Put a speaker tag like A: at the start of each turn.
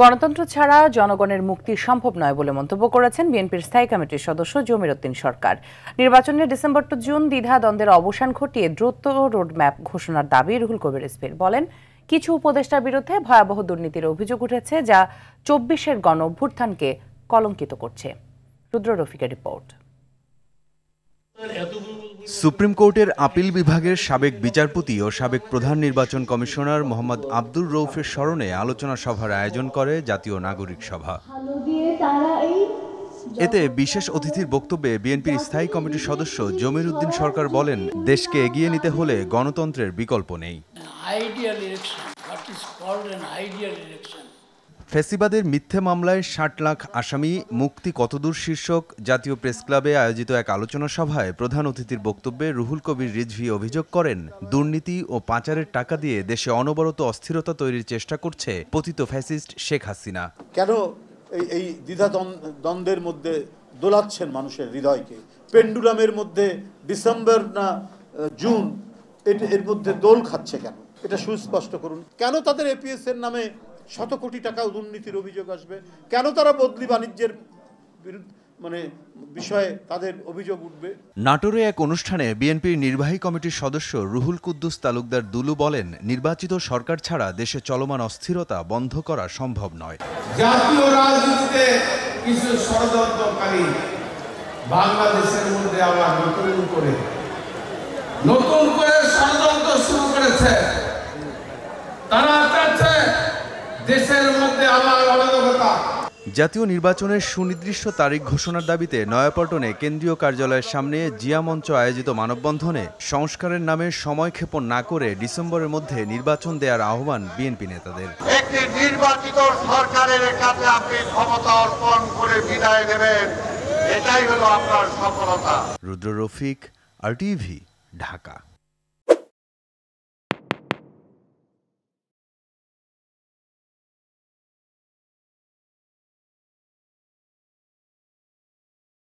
A: গণতন্ত্র ছাড়া জনগণের মুক্তি সম্ভব নয় বলে মন্তব্য করেছেন বিএনপির স্থায়ী কমিটির সদস্য জমির উদ্দিন সরকার। নির্বাচনে ডিসেম্বর টু জুন দ্বিধা-দ্বন্দ্বের অবসান ঘটিয়ে দ্রুত রোডম্যাপ ঘোষণার দাবি রুহুল কবির রিজভীর। বলেন, কিছু উপদেষ্টার বিরুদ্ধে ভয়াবহ দুর্নীতির অভিযোগ উঠেছে, যা ২৪-এর গণ অভ্যুত্থানকে কলঙ্কিত করছে। রুদ্র রফিকের রিপোর্ট।
B: সুপ্রিম কোর্টের আপিল বিভাগের সাবেক বিচারপতি ও সাবেক প্রধান নির্বাচন কমিশনার মোহাম্মদ আব্দুর রউফের স্মরণে আলোচনা সভার আয়োজন করে জাতীয় নাগরিক সভা। এতে বিশেষ অতিথির বক্তব্যে বিএনপির স্থায়ী কমিটির সদস্য জমির উদ্দিন সরকার বলেন, দেশকে এগিয়ে নিতে হলে গণতন্ত্রের বিকল্প নেই। ফ্যাসিবাদের মিথ্যে মামলায় ৬০ লাখ আসামি মুক্তি কতদূর শীর্ষক জাতীয় প্রেসক্লাবে আয়োজিত এক আলোচনা সভায় প্রধান অতিথির বক্তব্যে রুহুল কবির রিজভী অভিযোগ করেন, দুর্নীতি ও পাচারের টাকা দিয়ে দেশে অনবরত অস্থিরতা তৈরির চেষ্টা করছে পতিত ফ্যাসিস্ট শেখ হাসিনা।
C: কেন এই দ্বিধা দ্বন্দ্বের মধ্যে দোলাচ্ছেন মানুষের হৃদয়কে? পেন্ডুলামের মধ্যে ডিসেম্বর না জুন এর মধ্যে দোল খাচ্ছে কেন? এটা সুস্পষ্ট করুন। কেন তাদের এপিএস এর নামে শত কোটি টাকা দুর্নীতির অভিযোগ আসবে? কেন তারা বদলি বাণিজ্যের বিষয়ে তাদের অভিযোগ উঠবে?
B: নাটোরে এক অনুষ্ঠানে বিএনপির নির্বাহী কমিটির সদস্য রুহুল কুদ্দুস তালুকদার দুলু বলেন, নির্বাচিত সরকার ছাড়া দেশে চলমান অস্থিরতা বন্ধ করা সম্ভব নয়।
D: জাতীয় রাজনীতিতে কিছু ষড়যন্ত্রকারী বাংলাদেশের মধ্যে আবার নতুন করে ষড়যন্ত্র শুরু করেছে। তারা চাচ্ছে দেশের মধ্যে আবার অরাজকতা।
B: জাতীয় নির্বাচনের সুনির্দিষ্ট তারিখ ঘোষণার দাবিতে নয়াপল্টনে কেন্দ্রীয় কার্যালয়ের সামনে জিয়া মঞ্চ আয়োজিত মানববন্ধনে সংস্কারের নামে সময়ক্ষেপণ না করে ডিসেম্বরের মধ্যে নির্বাচন দেওয়ার আহ্বান বিএনপি নেতাদের।
E: একটি নির্বাচিত সরকারের কাছে আপনি ক্ষমতা অর্পণ করে বিদায় নেবেন, এটাই হলো আপনার সফলতা।
B: রুদ্র রফিক, RTV, ঢাকা।